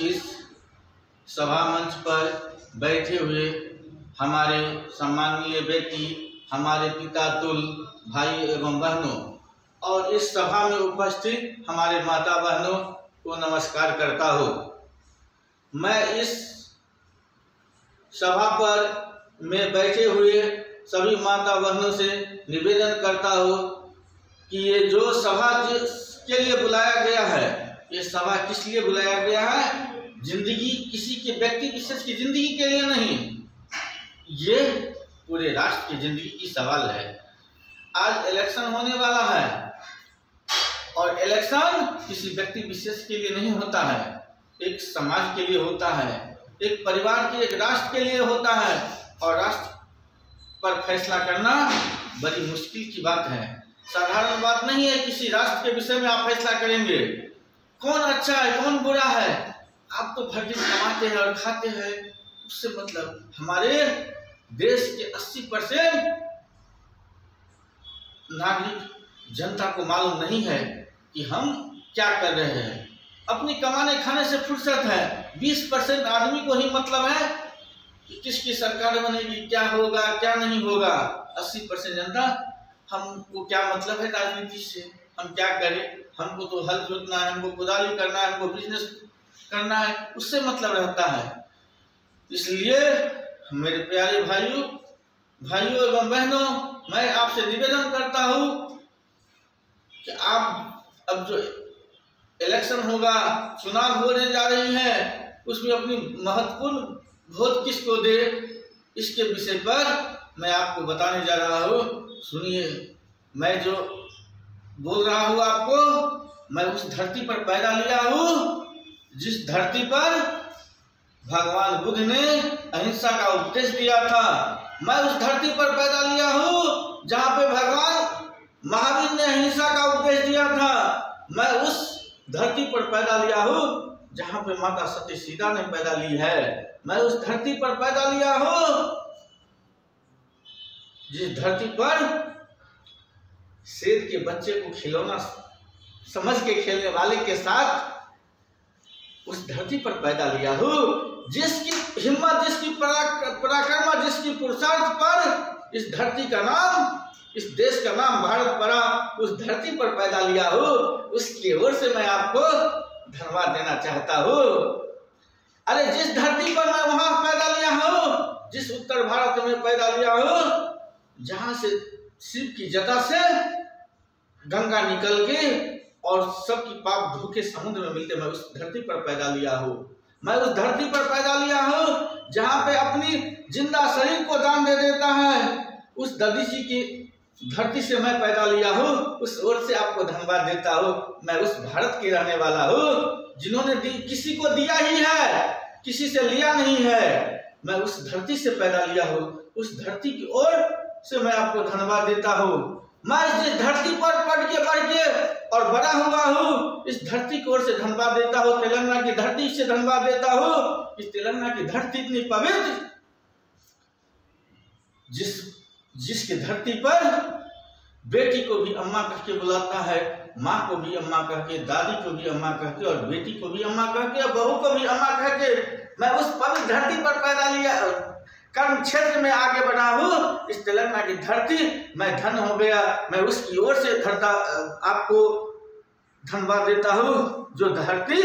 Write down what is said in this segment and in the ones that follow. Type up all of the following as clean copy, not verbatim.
इस सभा मंच पर बैठे हुए हमारे सम्माननीय व्यक्ति, हमारे पिता तुल भाई एवं बहनों, और इस सभा में उपस्थित हमारे माता बहनों को नमस्कार करता हूँ। मैं इस सभा पर में बैठे हुए सभी माता बहनों से निवेदन करता हूँ कि ये जो सभा जिसके लिए बुलाया गया है, ये सभा किस लिए बुलाया गया है? जिंदगी किसी के व्यक्ति विशेष की जिंदगी के लिए नहीं, ये पूरे राष्ट्र की जिंदगी की सवाल है। आज इलेक्शन होने वाला है और इलेक्शन किसी व्यक्ति विशेष के लिए नहीं होता है, एक समाज के लिए होता है, एक परिवार के, एक राष्ट्र के लिए होता है। और राष्ट्र पर फैसला करना बड़ी मुश्किल की बात है, साधारण बात नहीं है। किसी राष्ट्र के विषय में आप फैसला करेंगे कौन अच्छा है कौन बुरा है। आप तो भर दिन कमाते हैं और खाते हैं, उससे मतलब हमारे देश के 80% नागरिक जनता को मालूम नहीं है कि हम क्या कर रहे हैं। अपनी कमाने खाने से फुर्सत है। 20% आदमी को ही मतलब है कि किसकी सरकार बनेगी, क्या होगा क्या नहीं होगा। 80% जनता, हमको क्या मतलब है राजनीति से, हम क्या करें, हमको तो हल जोतना है, हमको कुदाली करना है, हमको बिजनेस करना है, उससे मतलब रहता है। इसलिए मेरे प्यारे भाइयों एवं बहनों, मैं आपसे निवेदन करता हूँ कि आप अब जो इलेक्शन होगा, चुनाव होने जा रही है, उसमें अपनी महत्वपूर्ण वोट किसको दे, इसके विषय पर मैं आपको बताने जा रहा हूँ। सुनिए, मैं जो बोल रहा हूँ आपको, मैं उस धरती पर पैदा लिया हूँ जिस धरती पर भगवान बुद्ध ने अहिंसा का उपदेश दिया था। मैं उस धरती पर पैदा लिया हूँ जहाँ पे भगवान महावीर ने अहिंसा का उपदेश दिया था। मैं उस धरती पर पैदा लिया हूँ जहाँ पे माता सती सीता ने पैदा ली है। मैं उस धरती पर पैदा लिया हूँ जिस धरती पर शेर के बच्चे को खिलौना समझ के खेलने वाले के साथ उस धरती पर पैदा लिया हूँ। जिसकी हिम्मत, जिसकी पराक्रम, जिसकी पुरुषार्थ पर इस धरती का नाम, इस देश का नाम भारत पड़ा, उस धरती पर पैदा लिया हूँ। उसकी ओर से मैं आपको धन्यवाद देना चाहता हूँ। अरे जिस धरती पर मैं वहां पैदा लिया हूँ, जिस उत्तर भारत में पैदा लिया हूँ, जहां से शिव की जटा से गंगा निकल के और सबकी पाप धोके समुद्र में मिलते, मैं उस धरती पर पैदा लिया हूँ। मैं उस धरती पर पैदा लिया हूँ जहाँ पे अपनी जिंदा शरीर को दान दे देता है। उस ददीसी की धरती से मैं पैदा लिया हूँ, उस ओर से आपको धन्यवाद देता हूँ। मैं उस भारत के रहने वाला हूँ जिन्होंने किसी को दिया ही है, किसी से लिया नहीं है। मैं उस धरती से पैदा लिया हूँ, उस धरती की ओर से मैं आपको धन्यवाद देता हूँ। मैं इस धरती पर पढ़ के बढ़ के और बड़ा हुआ हूँ, इस धरती की ओर से धन्यवाद देता हूँ। तेलंगाना की धरती से धन्यवाद देता हूँ। इस तेलंगाना की धरती इतनी पवित्र, जिसकी धरती पर बेटी को भी अम्मा कह के बुलाता है, माँ को भी अम्मा कह के, दादी को भी अम्मा कह के, और बेटी को भी अम्मा कह के, बहू को भी अम्मा कह के मैं उस पवित्र धरती पर पैदा लिया, कर्म क्षेत्र में आगे बढ़ा हूँ। इस तेलंगाना की धरती मैं धन हो गया। मैं उसकी ओर से आपको धन्यवाद देता हूँ। जो धरती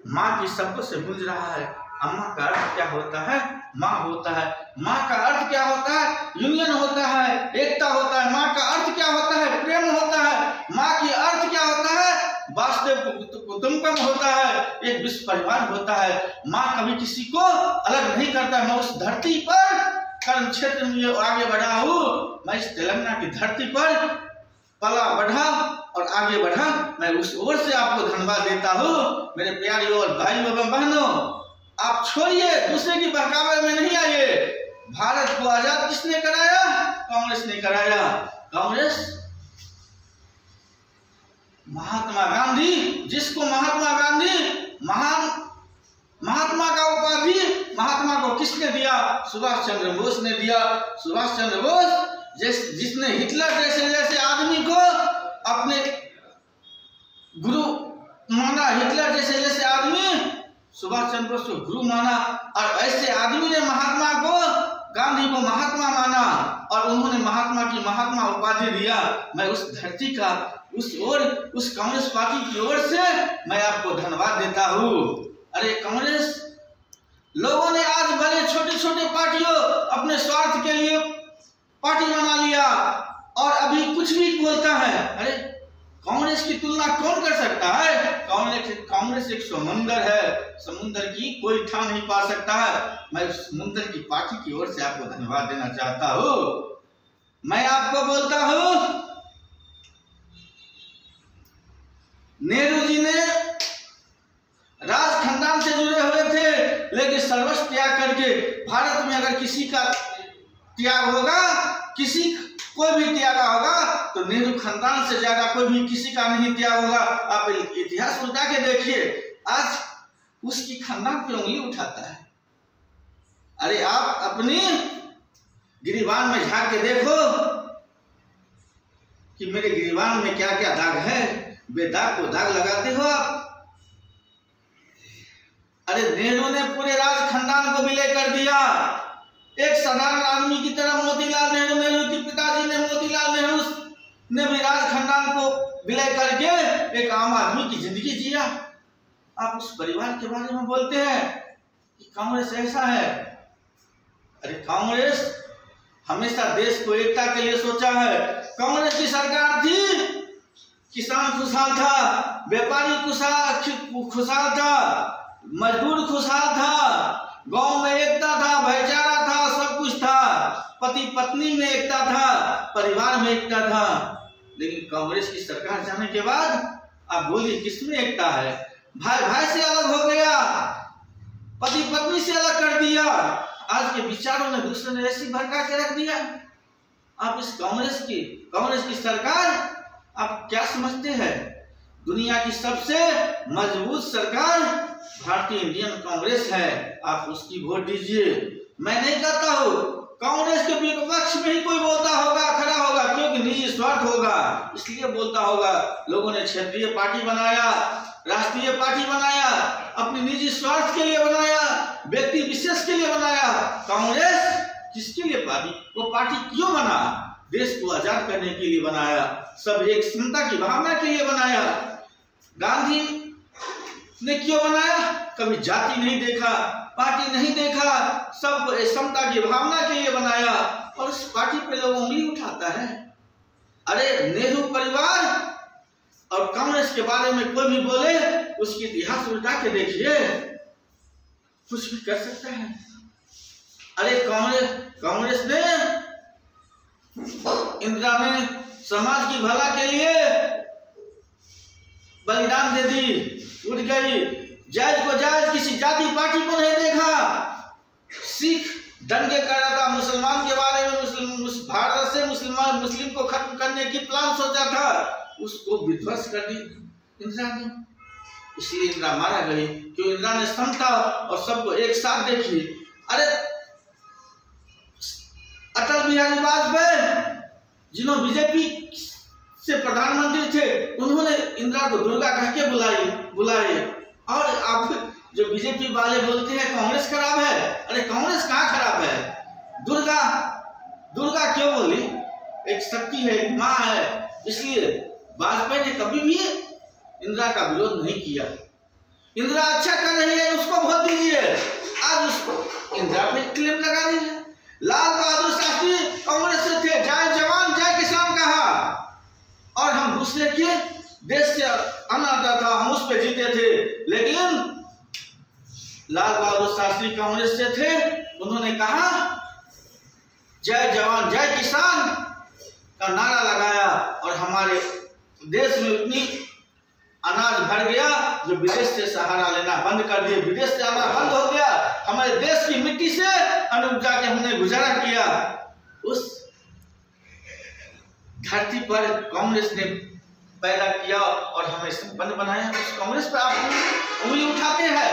माँ की शब्दों से गूंज रहा है। अम्मा का अर्थ क्या होता है? माँ होता है। माँ का अर्थ क्या होता है? यूनियन होता है, एकता होता है। माँ का अर्थ क्या होता है? प्रेम होता है। माँ की अर्थ क्या होता है? वासुदेव कुटुंबकम होता है, एक विश्व परिवार होता है। माँ कभी किसी को अलग नहीं करता। मैं उस धरती पर कर्म क्षेत्र में आगे बढ़ा हूँ। मैं इस तेलंगाना की धरती पर पला बढ़ा और आगे बढ़ा। मैं उस ओर से आपको धन्यवाद देता हूँ। मेरे प्यारे और भाइयों एवं बहनों, आप छोड़िए, दूसरे की बहकावे में नहीं आइए। भारत को आजाद किसने कराया? कांग्रेस ने कराया। कांग्रेस महात्मा गांधी, जिसको महात्मा गांधी महात्मा का उपाधि महात्मा को किसने दिया? सुभाष चंद्र बोस ने दिया। सुभाष चंद्र बोस जिसने हिटलर जैसे आदमी को अपने गुरु माना। हिटलर जैसे आदमी सुभाष चंद्र बोस को गुरु माना और ऐसे आदमी ने महात्मा को, गांधी को महात्मा माना और उन्होंने महात्मा की महात्मा उपाधि दिया। मैं उस धरती का, उस कांग्रेस पार्टी की ओर से मैं आपको धन्यवाद देता हूँ। अरे कांग्रेस लोगों ने आज बड़े छोटे छोटे पार्टियों अपने स्वार्थ के लिए पार्टी बना लिया और अभी कुछ भी बोलता है। अरे कांग्रेस की तुलना कौन कर सकता है? कांग्रेस एक समुंदर है, समुंदर की कोई ठा नहीं पा सकता है। मैं उस समुंदर की पार्टी की ओर से आपको धन्यवाद देना चाहता हूँ। मैं आपको बोलता हूँ, नेहरू जी ने राज खानदान से जुड़े हुए थे, लेकिन सर्वस्व त्याग करके भारत में अगर किसी का त्याग होगा, किसी कोई भी त्यागा होगा तो नेहरू खानदान से ज्यादा कोई भी किसी का नहीं त्याग होगा। आप इतिहास उल्टा के देखिए, आज उसकी खानदान पे उंगली उठाता है। अरे आप अपनी गिरिबान में झांक के देखो कि मेरे गिरिबान में क्या क्या दाग है, बेदाग को दाग लगाते हो आप। अरे नेहरू ने पूरे राज खानदान को विलय कर दिया। एक साधारण आदमी की तरह मोतीलाल नेहरू के पिताजी ने, मोतीलाल नेहरू ने भी राज खानदान को विलय करके एक आम आदमी की जिंदगी जिया। आप उस परिवार के बारे में बोलते हैं कि कांग्रेस ऐसा है। अरे कांग्रेस हमेशा देश को एकता के लिए सोचा है। कांग्रेस की सरकार थी, किसान खुशहाल था, व्यापारी खुशहाल था, मजदूर खुशहाल था, गांव में एकता था, भाईचारा था, सब कुछ था, पति पत्नी में एकता था, परिवार में एकता था। लेकिन कांग्रेस की सरकार जाने के बाद आप बोलिए किसमें एकता है? भाई भाई से अलग हो गया, पति पत्नी से अलग कर दिया। आज के विचारों में दूसरे ने ऐसी भड़का के रख दिया। आप इस कांग्रेस की सरकार आप क्या समझते हैं? दुनिया की सबसे मजबूत सरकार भारतीय इंडियन कांग्रेस है। आप उसकी वोट दीजिए। मैं नहीं कहता हूँ कांग्रेस के विपक्ष में ही कोई बोलता होगा, खड़ा होगा, क्योंकि निजी स्वार्थ होगा इसलिए बोलता होगा। लोगों ने क्षेत्रीय पार्टी बनाया, राष्ट्रीय पार्टी बनाया, अपनी निजी स्वार्थ के लिए बनाया, व्यक्ति विशेष के लिए बनाया। कांग्रेस किसके लिए पार्टी? वो पार्टी क्यों बना? देश को आजाद करने के लिए बनाया, सब एक समता की भावना के लिए बनाया। गांधी ने क्यों बनाया? कभी जाति नहीं देखा, पार्टी नहीं देखा, सब समता की भावना के लिए बनाया और उस पार्टी पे लोग उंगली उठाता है। अरे नेहरू परिवार और कांग्रेस के बारे में कोई भी बोले उसकी इतिहास उल्टा के देखिए, कुछ भी कर सकता है। अरे कांग्रेस ने, इंदिरा ने समाज की भला के लिए बलिदान दे दी, उठ गई। जायज को जायज, किसी जाति पार्टी को नहीं देखा। सिख दंगे कर रहा था मुसलमान के बारे में, भारत से मुस्लिम को खत्म करने की प्लान सोचा था, उसको विध्वंस कर दी इंदिरा ने। इसलिए इंदिरा मारा गई क्यों? इंदिरा ने समता और सबको एक साथ देखी। अरे अटल बिहारी वाजपेयी जिन्होंने बीजेपी से प्रधानमंत्री थे, उन्होंने इंदिरा को दुर्गा कह के बुलाए। और आप जो बीजेपी वाले बोलते हैं कांग्रेस खराब है, अरे कांग्रेस कहाँ खराब है? दुर्गा क्यों बोली? एक शक्ति है, एक माँ है। इसलिए वाजपेयी ने कभी भी इंदिरा का विरोध नहीं किया। इंदिरा अच्छा कर रही है, उसको वोट दीजिए। आज उसको इंदिरा पे क्लेम लगा रही है। लाल बहादुर शास्त्री कांग्रेस से थे, जय जवान जय किसान कहा, और हम दूसरे के देश से अन्न आता था, हम उस पे जीते थे। लेकिन लाल बहादुर शास्त्री कांग्रेस से थे, उन्होंने कहा जय जवान जय किसान का नारा लगाया और हमारे देश में इतनी अनाज भर गया जो विदेश से सहारा लेना बंद कर दिए, विदेश से आना बंद हो गया। हमारे देश की मिट्टी से अन्न उपजा के हमने गुजारा किया। उस धरती पर कांग्रेस ने पैदा किया और हमें संपन्न बनाया। उस कांग्रेस पर आप उंगली उठाते हैं।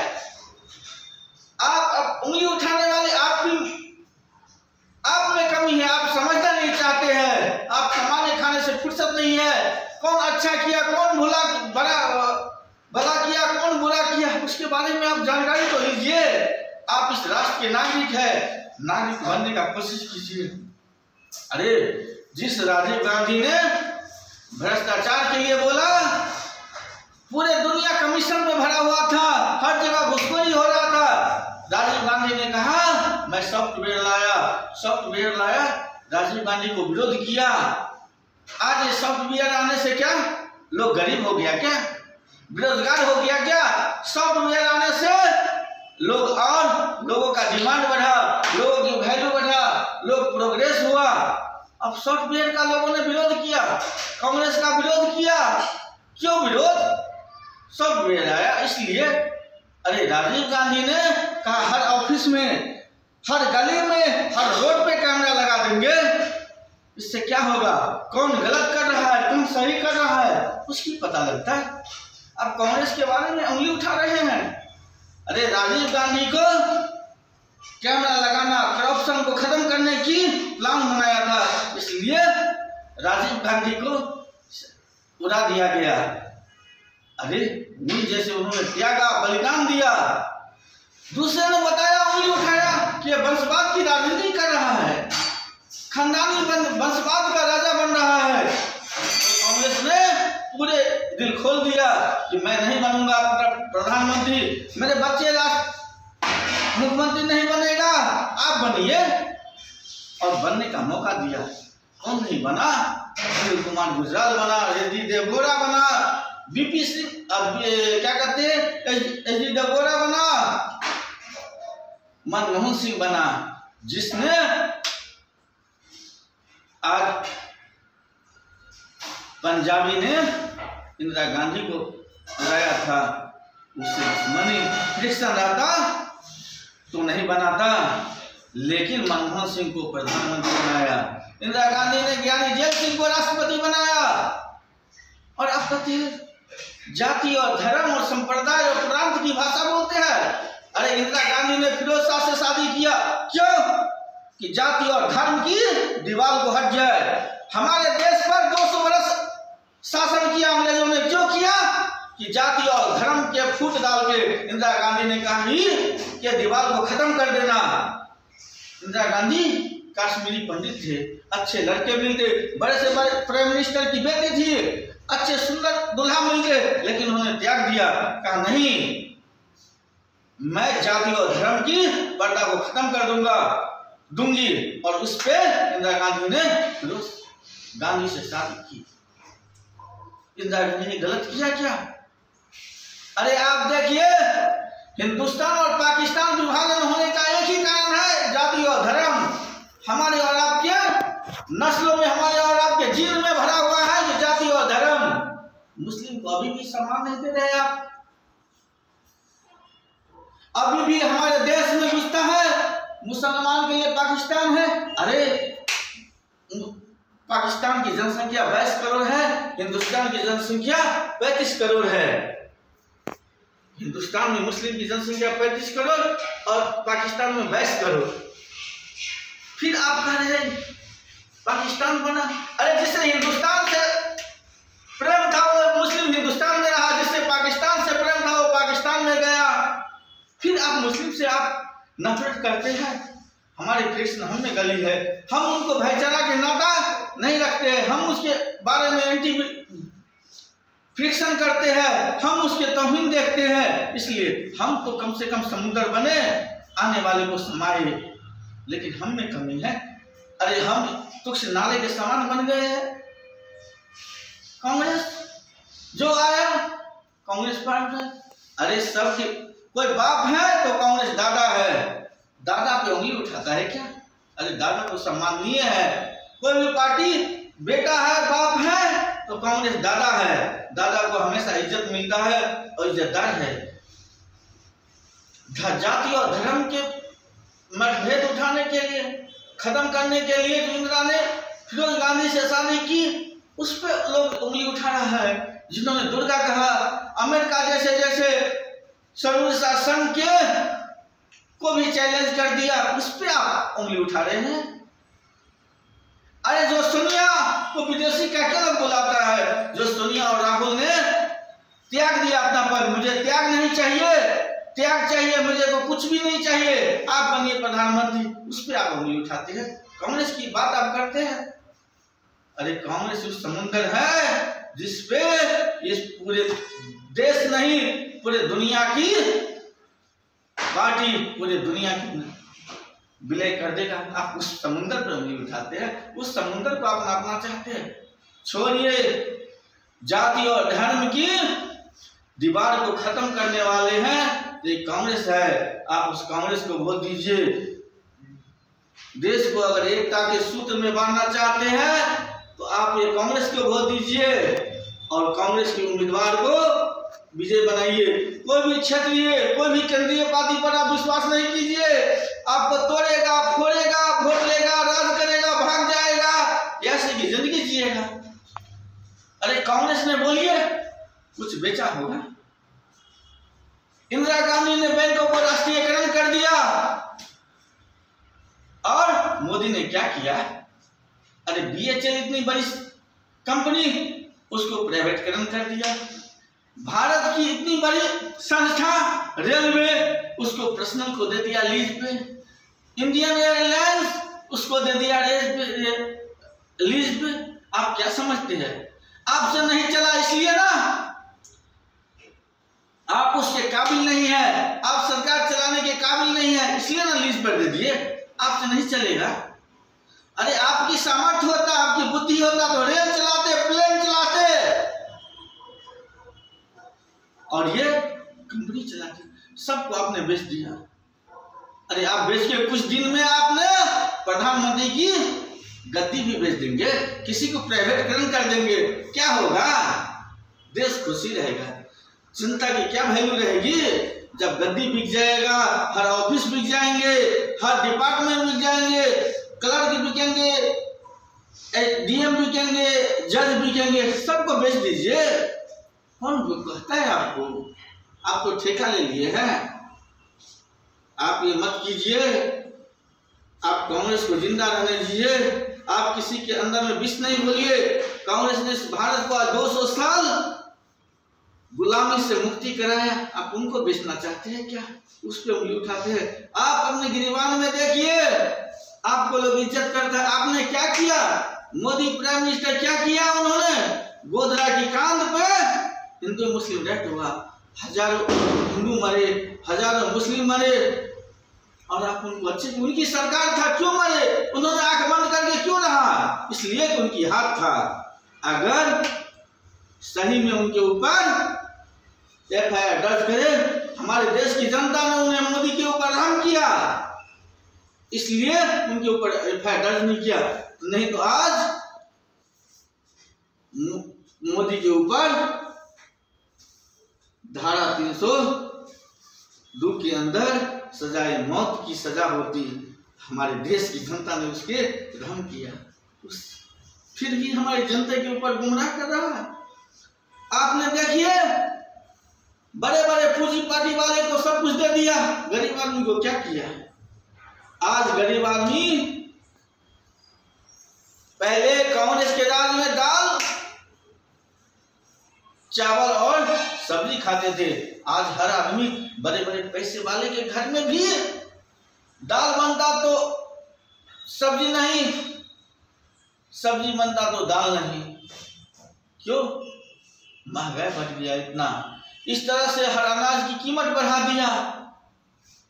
आप उंगली उठाने वाले आप में कमी है, आप समझना नहीं चाहते हैं। आप कमाने खाने से फुर्सत नहीं है। कौन अच्छा किया, कौन भला किया, कौन बुरा किया, उसके बारे में आप जानकारी तो लीजिए। आप इस राष्ट्र के नागरिक है, नागरिक बनने का कोशिश कीजिए। अरे जिस राजीव गांधी ने भ्रष्टाचार के लिए बोला, पूरे दुनिया कमीशन में भरा हुआ था, हर जगह घुसखोरी हो रहा था, राजीव गांधी ने कहा मैं सॉफ्टवेयर लाया, राजीव गांधी को विरोध किया। आज ये सॉफ्टवेयर आने से क्या लोग गरीब हो गया, क्या बेरोजगार हो गया, क्या सॉफ्टवेयर आने से लोग और लोगों का डिमांड बढ़ा, लोगों की वैल्यू बढ़ा, लोग प्रोग्रेस हुआ। अब सॉफ्टवेयर का लोगों ने विरोध किया, कांग्रेस का विरोध किया। क्यों विरोध? सॉफ्टवेयर आया इसलिए। अरे राजीव गांधी ने कहा हर ऑफिस में, हर गली में, हर रोड पे कैमरा लगा देंगे। इससे क्या होगा, कौन गलत कर रहा है, कौन सही कर रहा है, उसकी पता लगता है। अब कांग्रेस के बारे में उंगली उठा रहे हैं। अरे राजीव गांधी को कैमरा लगाना, करप्शन को खत्म करने की प्लान बनाया था, इसलिए राजीव गांधी को उड़ा दिया गया। अरे नील जैसे उन्होंने त्यागा, बलिदान दिया। दूसरे ने बताया, उंगली उठाया कि वंशवाद की राजनीति कर रहा है, खानदानी वंशवाद का राजा बन रहा है। कांग्रेस ने पूरे दिल खोल दिया कि मैं नहीं बनूंगा प्रधानमंत्री, मेरे बच्चे मुख्यमंत्री नहीं बनेगा, आप बनिए। और बनने का मौका दिया। कौन नहीं बना? अनिल कुमार गुजराल बना, एच.डी. देवगौड़ा बना, बीपी सिंह, क्या कहते हैं, एच.डी. देवगौड़ा बना, मनमोहन सिंह बना, जिसने आज पंजाबी ने इंदिरा गांधी को हराया था। उससे दुश्मनी फ्रिक्शन रहता तो नहीं बनाता, लेकिन मनमोहन सिंह को प्रधानमंत्री बनाया। इंदिरा गांधी ने ज्ञानी जैल सिंह को राष्ट्रपति बनाया। और अब कहते जाति और धर्म और संप्रदाय और प्रांत की भाषा बोलते हैं। अरे इंदिरा गांधी ने फिरोज शाह से शादी किया, क्यों? कि जाति और धर्म की दीवार को हट जाए। हमारे देश पर 200 वर्ष शासन किया अंग्रेजों ने, क्यों किया? कि जाति और धर्म के फूट डाल के इंदिरा गांधी ने कहा कि दीवार को खत्म कर देना। इंदिरा गांधी कश्मीरी पंडित थे, अच्छे लड़के मिलते, बड़े से बड़े प्राइम मिनिस्टर की बेटी थी, अच्छे सुंदर दूल्हा मिल गए, लेकिन उन्होंने त्याग दिया। कहा नहीं, मैं जाति और धर्म की पर्दा को खत्म कर दूंगी। और उस पे इंदिरा गांधी ने गांधी से शादी की। इंदिरा गांधी ने गलत किया क्या? अरे आप देखिए, हिंदुस्तान और पाकिस्तान विभाजन होने का एक ही कारण है, जाति और धर्म। हमारे और आपके नस्लों में, हमारे और आपके जीन में भरा हुआ है ये जाति और धर्म। मुस्लिम को अभी भी सम्मान नहीं दे रहे आप। अभी भी हमारे देश में घुसता है, मुसलमान के लिए पाकिस्तान है। अरे पाकिस्तान की जनसंख्या 22 करोड़ है, हिंदुस्तान की जनसंख्या 35 करोड़ है। हिंदुस्तान में मुस्लिम की जनसंख्या 35 करोड़ और पाकिस्तान में 22 करोड़। फिर आप कह रहे हैं पाकिस्तान बना। अरे जिससे हिंदुस्तान से प्रेम था वो मुस्लिम हिंदुस्तान में रहा, जिससे पाकिस्तान से प्रेम था वो पाकिस्तान में गया। फिर आप मुस्लिम से आप नफरत करते हैं। हमारे कृष्ण हमने गली है, हम उनको भाईचारा के नाता नहीं रखते हैं, हम उसके बारे में एंटी फ्रिक्शन करते हैं, हम उसके तौहीन देखते हैं। इसलिए हम तो कम से कम समुद्र बने, आने वाले को समाये, लेकिन हम में कमी है। अरे हम तुक्ष नाले के समान बन गए हैं। कांग्रेस जो आया, कांग्रेस पार्टी, अरे सबके कोई बाप है तो कांग्रेस दादा है। दादा पे उंगली उठाता है क्या? अरे दादा तो सम्माननीय है। कोई भी पार्टी बेटा है, बाप है तो कांग्रेस दादा है। दादा को हमेशा इज्जत मिलता है और इज्जतदार है। जाति और धर्म के मतभेद उठाने के लिए, खत्म करने के लिए जो इंदिरा ने फिरोज गांधी से शादी की, उस पर लोग उंगली उठा रहा है। जिन्होंने दुर्गा कहा, अमेरिका जैसे सर्व शासन के को भी चैलेंज कर दिया, उस पर आप उंगली उठा रहे हैं। अरे जो सोनिया को विदेशी क्या लोग बुलाता है, जो सोनिया और राहुल ने त्याग दिया अपना पद, मुझे त्याग नहीं चाहिए, त्याग चाहिए, मुझे को कुछ भी नहीं चाहिए, आप बनिए प्रधानमंत्री, उस पर आप उंगली उठाते हैं। कांग्रेस की बात आप करते हैं। अरे कांग्रेस उस समुद्र है जिसपे इस पूरे देश नहीं पूरे दुनिया की पार्टी पूरे दुनिया की विलय कर देगा। आप उस समुद्र पर उंगली उठाते हैं, उस समुद्र को आप नापना चाहते हैं। छोड़िए, जाति और धर्म की दीवार को खत्म करने वाले हैं ये कांग्रेस है। आप उस कांग्रेस को वोट दीजिए। देश को अगर एकता के सूत्र में बांधना चाहते हैं तो आप ये कांग्रेस को वोट दीजिए और कांग्रेस के उम्मीदवार को विजय बनाइए। कोई भी क्षेत्रीय, कोई भी केंद्रीय पार्टी पर आप विश्वास नहीं कीजिए। आपको तोड़ेगा, फोड़ेगा, वोट लेगा, राज करेगा, भाग जाएगा, ऐसे की जिंदगी जिएगा। अरे कांग्रेस ने बोलिए कुछ बेचा होगा? इंदिरा गांधी ने बैंकों को राष्ट्रीयकरण कर दिया और मोदी ने क्या किया? अरे बीएचईएल इतनी बड़ी कंपनी उसको प्राइवेटकरण कर दिया। भारत की इतनी बड़ी संस्था रेलवे उसको पर्सनल को दे दिया लीज पे। इंडियन एयरलाइंस उसको दे दिया लीज पे। आप क्या समझते हैं? आपसे नहीं चला इसलिए ना, आप उसके काबिल नहीं है, आप सरकार चलाने के काबिल नहीं है, इसलिए ना लीज पर दे दिए। आपसे नहीं चलेगा। अरे आपकी सामर्थ्य होता, आपकी बुद्धि होता तो रेल चलाते, प्लेन चलाते, और ये कंपनी चलाते। सबको आपने बेच दिया। अरे आप बेच के कुछ दिन में आपने प्रधानमंत्री की गद्दी भी बेच देंगे, किसी को प्राइवेटकरण कर देंगे। क्या होगा? देश खुशी रहेगा। जनता की क्या वैल्यू रहेगी जब गद्दी बिक जाएगा, हर ऑफिस बिक जाएंगे, हर डिपार्टमेंट बिक जाएंगे, क्लर्क बिकेंगे, डीएम बिकेंगे, जज बिकेंगे, सबको बेच दीजिए। कौन कहता है आपको? आप तो ठेका ले लिए हैं। आप ये मत कीजिए। आप कांग्रेस को जिंदा रहने दीजिए। आप किसी के अंदर में विष नहीं घोलिए। कांग्रेस ने भारत को 200 साल गुलामी से मुक्ति कराया। आप उनको बेचना चाहते हैं क्या? उस पर उंगली उठाते हैं। आप अपने गिरिबान में देखिए, आपको लोग इज्जत करते हैं। आपने क्या किया? मोदी प्राइम मिनिस्टर क्या किया? उन्होंने गोधरा की कांध पे हिंदू मुस्लिम रेट हुआ, हजारों हिंदू मरे, हजारों मुस्लिम मरे, और आप उनको अच्छे, उनकी सरकार था, क्यों मरे? उन्होंने आंख बंद करके क्यों रहा? इसलिए कि उनकी हाथ था। अगर सही में उनके ऊपर FIR दर्ज करे, हमारे देश की जनता ने उन्हें मोदी के ऊपर रहम किया, इसलिए उनके ऊपर FIR दर्ज नहीं किया। नहीं तो आज मोदी के ऊपर धारा 302 के अंदर सजाए मौत की सजा होती। हमारे देश की जनता ने उसके रहम किया, फिर भी हमारी जनता के ऊपर गुमराह कर रहा है। आपने देखिए, बड़े बड़े पूंजीपति वाले को सब कुछ दे दिया, गरीब आदमी को क्या किया? आज गरीब आदमी पहले कांग्रेस के राज में दाल चावल और सब्जी खाते थे। आज हर आदमी, बड़े बड़े पैसे वाले के घर में भी दाल बनता तो सब्जी नहीं, सब्जी बनता तो दाल नहीं। क्यों? महंगाई बढ़ गया इतना। इस तरह से हर अनाज की कीमत बढ़ा दिया।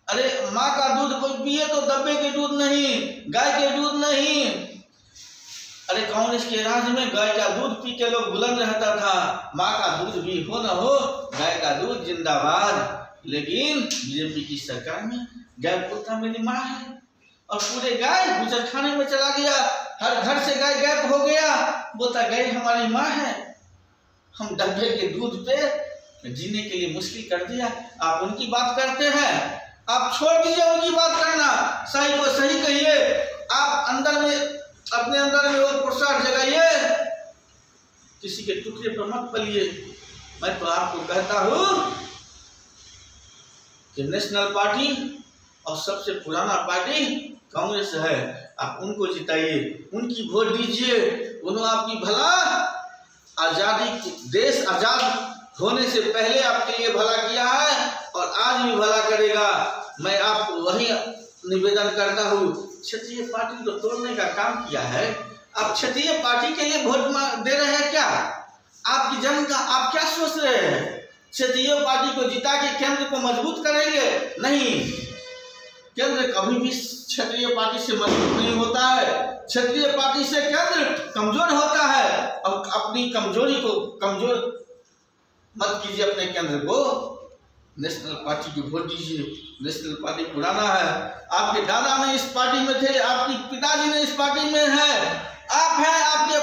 अरे माँ का दूध कोई पिए तो डब्बे के दूध नहीं, गाय के दूध नहीं। अरे कांग्रेस के राज में गाय का दूध पी के लोग बुलंद रहता था। माँ का दूध भी हो न हो, गाय का दूध जिंदाबाद। लेकिन बीजेपी की सरकार में गाय बोलता मेरी माँ है, और पूरे गाय गुजरखाने में चला गया। हर घर से गाय गायब हो गया, बोलता गाय हमारी माँ है। हम डब्बे के दूध पे जीने के लिए मुश्किल कर दिया। आप उनकी बात करते हैं, आप छोड़ दीजिए उनकी बात करना, सही को सही कहिए। आप अंदर में, अपने अंदर में वो प्रसाद जगाइए, किसी के टुकड़े पर मत पलिए। मैं तो आपको कहता हूं कि नेशनल पार्टी और सबसे पुराना पार्टी कांग्रेस है। आप उनको जिताइए, उनकी वोट दीजिए। उन्होंने आपकी भला आजादी, देश आजाद होने से पहले आपके लिए भला किया है और आज भी भला करेगा। मैं आपको वही निवेदन करता हूँ, क्षेत्रीय पार्टी को तोड़ने का काम किया है। आप क्षेत्रीय पार्टी के लिए वोट दे रहे हैं क्या? आपकी जनता, आप क्या सोच रहे हैं? क्षेत्रीय पार्टी को जिता के केंद्र को मजबूत करेंगे? नहीं, केंद्र कभी भी क्षेत्रीय पार्टी से मजबूत नहीं होता है। क्षेत्रीय पार्टी से केंद्र कमजोर होता है। और अपनी कमजोरी को कमजोर मत कीजिए, अपने केंद्र को नेशनल पार्टी को वोट दीजिए। नेशनल पार्टी पुराना है, आपके दादा ने इस पार्टी में थे, आपके पिताजी ने इस पार्टी में है, आप हैं, आपके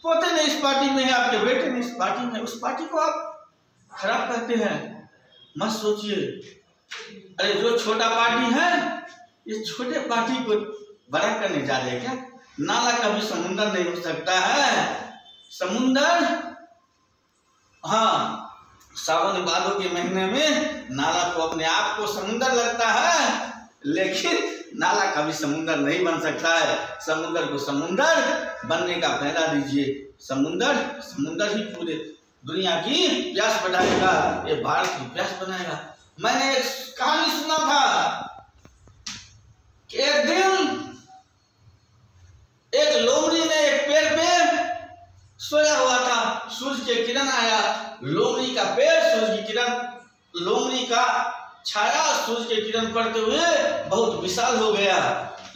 पोते ने इस पार्टी में है, आपके बेटे ने इस पार्टी में। उस पार्टी को आप खराब करते हैं, मत सोचिए। अरे जो छोटा पार्टी है, ये छोटे पार्टी को बड़ा करने जा रहे हैं क्या? नाला कभी समुंदर नहीं हो सकता है। समुंदर, हाँ, सावन भादों के महीने में नाला को अपने आप को समुंदर लगता है, लेकिन नाला कभी समुंदर नहीं बन सकता है। समुंदर को समुंदर बनने का पहला दीजिए। समुंदर समुंदर ही पूरे दुनिया की प्यास बढ़ाएगा, ये भारत की प्यास बनाएगा। मैंने एक कहानी सुना था कि एक दिन एक लोमड़ी ने एक पेड़ पे सोया हुआ था, सूरज के किरण आया, लोमड़ी का पेड़, सूरज की किरण, लोमड़ी का छाया सूरज के किरण पड़ते हुए बहुत विशाल हो गया।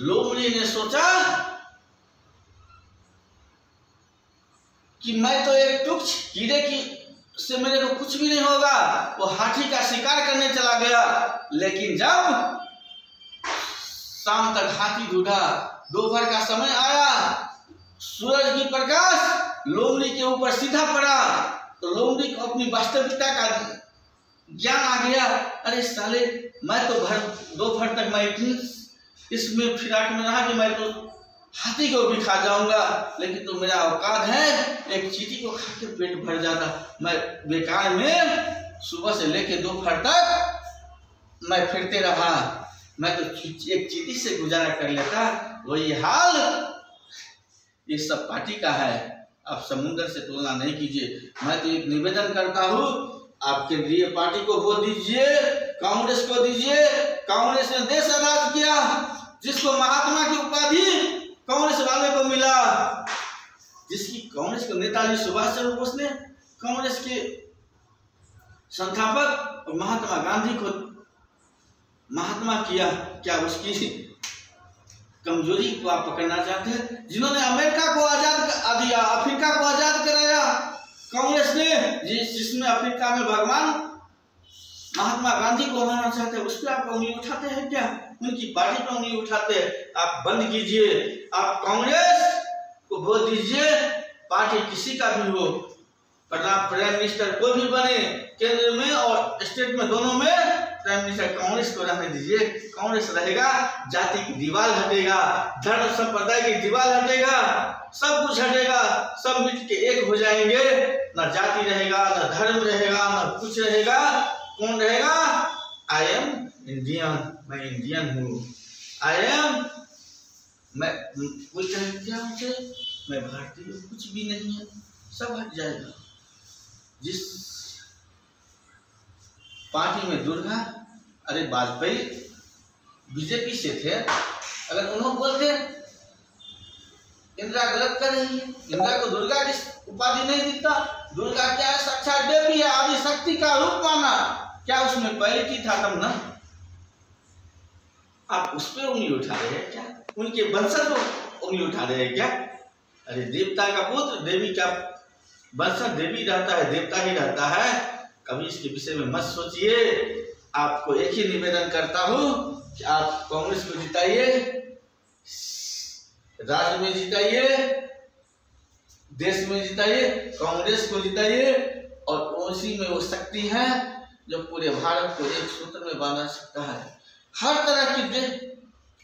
लोमड़ी ने सोचा कि मैं तो एक तुच्छ कीड़े की से मेरे को कुछ भी नहीं होगा। वो हाथी का शिकार करने चला गया, लेकिन जब शाम तक हाथी ढूंढा, दोपहर का समय आया, सूरज की प्रकाश लोमड़ी के ऊपर सीधा पड़ा, तो लोमड़ी को अपनी वास्तविकता का ज्ञान आ गया। अरे साले, मैं तो दोपहर तक मैं इसमें फिराक में रहा कि मैं तो हाथी को भी खा जाऊंगा, लेकिन तो मेरा औकात है एक चींटी को खा के पेट भर जाता। मैं बेकार में सुबह से लेके दोपहर तक मैं फिरते रहा, मैं तो एक चींटी से गुजारा कर लेता। वही हाल ये सब पार्टी का है। आप समुद्र से तुलना नहीं कीजिए। मैं तो एक निवेदन करता हूँ, आप केंद्रीय पार्टी को वोट दीजिए, कांग्रेस को दीजिए। कांग्रेस ने देश आजाद किया, जिसको महात्मा की उपाधि कांग्रेस वाले को मिला, जिसकी कांग्रेस को नेताजी सुभाष चंद्र बोस ने कांग्रेस के संस्थापक और महात्मा गांधी को महात्मा किया। क्या उसकी कमजोरी को आप पकड़ना चाहते हैं? जिन्होंने अमेरिका को आजाद दिया, अफ्रीका को आजाद कराया, कांग्रेस ने, जिसमें अफ्रीका में भगवान महात्मा गांधी को मानना चाहते हैं, उस पर आप उंगली उठाते हैं क्या? उनकी पार्टी पर उंगली उठाते हैं। आप बंद कीजिए, आप कांग्रेस को वोट दीजिए। पार्टी किसी का भी हो, प्राइम मिनिस्टर कोई भी बने, केंद्र में और स्टेट में, दोनों में प्राइम मिनिस्टर कांग्रेस को रहने दीजिए। कांग्रेस रहेगा, जाति की दीवार हटेगा, धर्म संप्रदाय की दीवार हटेगा, सब कुछ हटेगा, सब मिल के एक हो जाएंगे। न जाति रहेगा, न धर्म रहेगा, न कुछ रहेगा। कौन रहेगा? आई एम इंडियन, मैं इंडियन हूँ। आई एम, मैं कोई क्या मुझे, मैं भारतीय, कुछ भी नहीं है, सब हट जाएगा। जिस पार्टी में दुर्गा, अरे वाजपेयी बीजेपी से थे, अगर उन्होंने बोलते इंदिरा गलत कर रही है, इंदिरा को दुर्गा की उपाधि नहीं देता। दुर्गा क्या है? साक्षात देवी है, आदि शक्ति का रूप माना। क्या उसमें क्वालिटी था तब ना? आप उस पर उंगली उठा रहे हैं क्या? उनके वंशज को उंगली उठा रहे हैं क्या? अरे देवता का पुत्र, देवी का वंशज, देवी रहता है, देवता ही रहता है। कभी इसके विषय में मत सोचिए। आपको एक ही निवेदन करता हूँ कि आप कांग्रेस को जिताइए, राज्य में जिताइए, देश में जिताइए, कांग्रेस को जिताइए। और उसी में वो शक्ति है जो पूरे भारत को एक सूत्र में बांध सकता है। हर तरह की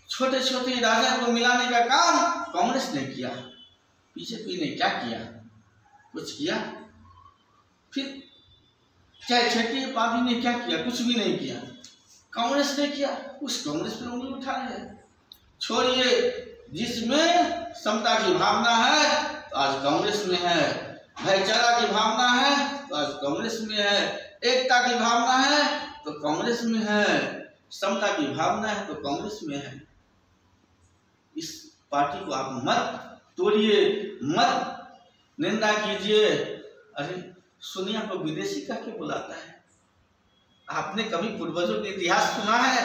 छोटे छोटे राजा को मिलाने का काम कांग्रेस ने किया। बीजेपी ने क्या किया? कुछ किया? फिर चाहे क्षेत्रीय पार्टी ने क्या किया? कुछ भी नहीं किया। कांग्रेस ने किया, उस कांग्रेस पे उंगली उठा रहे हैं। छोड़िए, जिसमें समता की भावना है तो आज कांग्रेस में है, भाईचारा की भावना है तो आज कांग्रेस में है, एकता की भावना है तो कांग्रेस में है, समता की भावना है तो कांग्रेस में है। इस पार्टी को आप मत तोड़िए, मत निंदा कीजिए। अरे सोनिया को विदेशी का क्यों बुलाता है? आपने कभी पूर्वजों के इतिहास सुना है?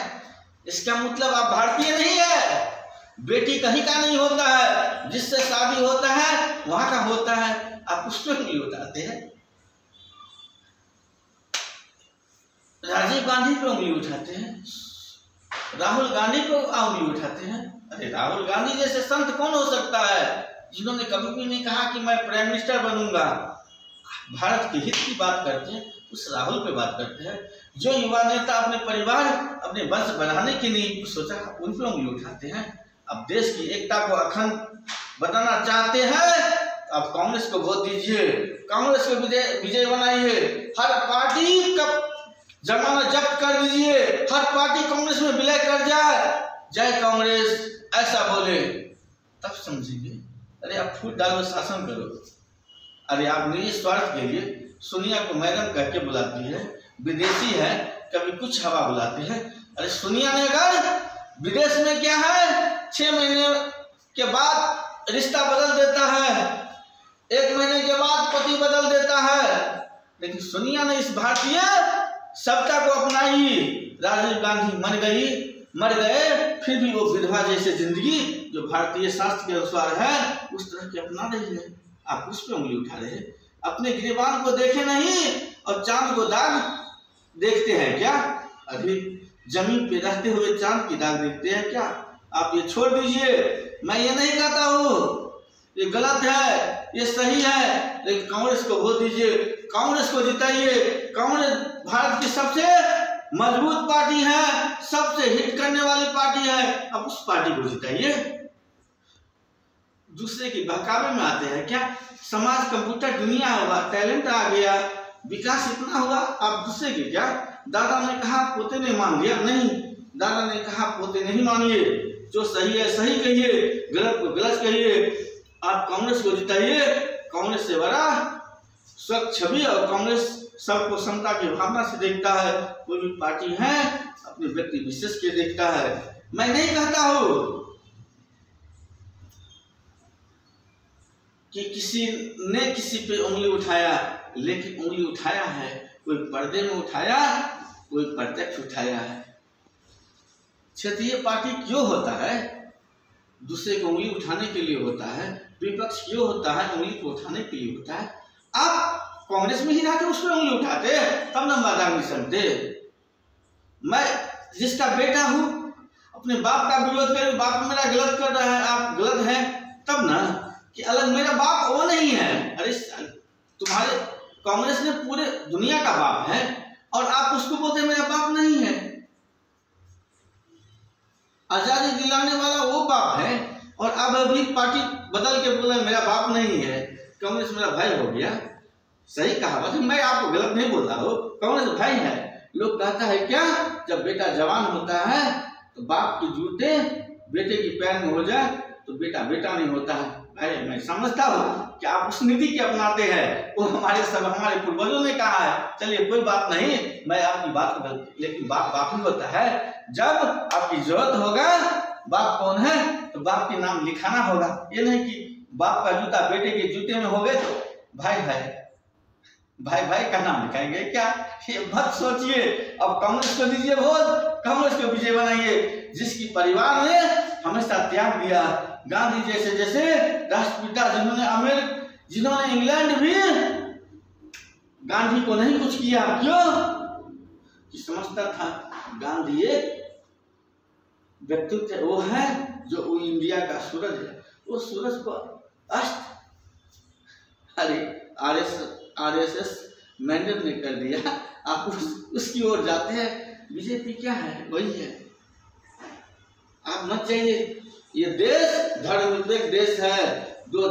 इसका मतलब आप भारतीय नहीं है। बेटी कहीं का नहीं होता है, जिससे शादी होता है वहां का होता है। आप उस पर उंगली उठाते हैं, राजीव गांधी पे उंगली उठाते हैं, राहुल गांधी पे उंगली उठाते हैं। अरे राहुल गांधी जैसे संत कौन हो सकता है जिन्होंने कभी भी नहीं कहा कि मैं प्राइम मिनिस्टर बनूंगा। भारत के हित की बात करते हैं, उस राहुल पे बात करते हैं। जो युवा नेता अपने परिवार, अपने वंश बढ़ाने के लिए सोचा, उन पे उंगली उठाते हैं। अब देश की एकता को अखंड बनाना चाहते हैं, अब कांग्रेस को वोट दीजिए, कांग्रेस को विजय बनाइए। हर पार्टी का जमाना जब्त कर दीजिए, हर पार्टी कांग्रेस में विलय कर जाए, जय कांग्रेस ऐसा बोले, तब समझेंगे। अरे आप फूट डालो, शासन करो। अरे आप निजी स्वार्थ के लिए सोनिया को मैडम कह के बुलाती है, विदेशी है, कभी कुछ हवा बुलाती है। अरे सोनिया ने अगर विदेश में क्या है, 6 महीने के बाद रिश्ता बदल देता है, 1 महीने के बाद पति बदल देता है, लेकिन सोनिया ने इस भारतीय सत्ता को अपनाई। राजीव गांधी मर गए, फिर भी वो विधवा जैसे जिंदगी जो भारतीय शास्त्र के अनुसार है उस तरह की अपना रही है। आप उस पर उंगली उठा रहे हैं। अपने गिरबान को देखे नहीं और चांद को दाग देखते हैं क्या? अभी जमीन पे रहते हुए चांद की दाग देखते हैं क्या? आप ये छोड़ दीजिए। मैं ये नहीं कहता हूँ ये गलत है, ये सही है, लेकिन कांग्रेस को वोट दीजिए, कांग्रेस को जिताइए। कांग्रेस भारत की सबसे मजबूत पार्टी है, सबसे हिट करने वाली पार्टी है। अब उस पार्टी को जिताइए। दूसरे की बहकावे में आते हैं क्या? समाज कंप्यूटर दुनिया हुआ, टैलेंट आ गया, विकास इतना हुआ, आप दूसरे की क्या? दादा ने कहा पोते ने मान लिया, नहीं, दादा ने कहा पोते नहीं मानिए। जो सही है सही कहिए, गलत को गलत कहिए। आप कांग्रेस को जिताइए। कांग्रेस से बड़ा स्वच्छ छवि, और कांग्रेस सबको समता की भावना से देखता है। कोई भी पार्टी है अपने व्यक्ति विशेष के देखता है। मैं नहीं कहता हूँ कि किसी ने किसी पे उंगली उठाया, लेकिन उंगली उठाया है, कोई पर्दे में उठाया, कोई प्रत्यक्ष उठाया है। क्षेत्रीय पार्टी क्यों होता है? दूसरे को उंगली उठाने के लिए होता है। विपक्ष क्यों होता है? उंगली को उठाने के लिए होता है। आप कांग्रेस में ही रहकर उस पर उंगली उठाते, तब ना बाजार नहीं समझते। मैं जिसका बेटा हूं, अपने बाप का विरोध कर, बाप मेरा गलत कर रहा है, आप गलत हैं, तब ना कि अलग मेरा बाप वो नहीं है। अरे तुम्हारे कांग्रेस ने पूरे दुनिया का बाप है और आप उसको बोलते मेरा बाप नहीं है। आजादी दिलाने वाला वो बाप है और अब अभी पार्टी बदल के बोले मेरा बाप नहीं है, कांग्रेस मेरा भाई हो गया। सही कहा, बस मैं आपको गलत नहीं बोल रहा हूँ, कांग्रेस भाई है। लोग कहता है क्या, जब बेटा जवान होता है तो बाप की जूते बेटे की पैर में हो जाए तो बेटा बेटा नहीं होता है। भाई मैं समझता हूँ कि आप उस नीति के अपनाते हैं, वो हमारे पूर्वजों ने कहा है। चलिए कोई बात नहीं, मैं आपकी बात को, लेकिन बाप बाप ही होता है। जब आपकी जरूरत होगा, बाप कौन है तो बाप के नाम लिखाना होगा। ये नहीं कि बाप का जूता बेटे के जूते में हो गए तो भाई भाई भाई भाई का नाम लिखाएंगे क्या? ये मत सोचिए। अब कांग्रेस को दीजिए वोट, कांग्रेस को विजय बनाइए, जिसकी परिवार ने हमेशा त्याग दिया। गांधी जैसे राष्ट्रपिता, जिन्होंने इंग्लैंड भी गांधी को नहीं कुछ किया। क्यों? कि समझता था गांधी एक व्यक्तित्व वो है जो वो इंडिया का सूरज है, वो सूरज को अस्त, अरे आरएसएस मैंडेट ने कर दिया। आप उसकी ओर जाते हैं। बीजेपी क्या है? वही है। आप मत जाइए। ये देश धर्मनिरपेक्ष देश है, जो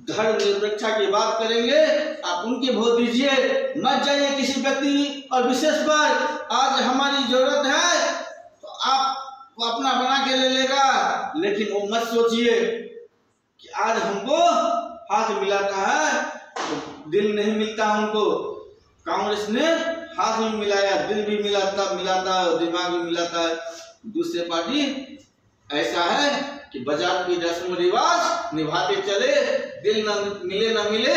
धर्मनिरपेक्षता की बात करेंगे आप उनके वोट दीजिए। मत जाइए किसी व्यक्ति और विशेष पर। आज हमारी जरूरत है तो आपको अपना बना के ले लेगा, लेकिन वो मत सोचिए कि आज हमको हाथ मिलाता है तो दिल नहीं मिलता हमको। कांग्रेस ने हाथ भी मिलाया, दिल भी मिलाता है, दिमाग भी मिलाता है। दूसरे पार्टी ऐसा है कि बाजार की रस्म रिवाज निभाते चले, दिल न मिले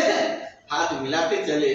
हाथ मिलाते चले।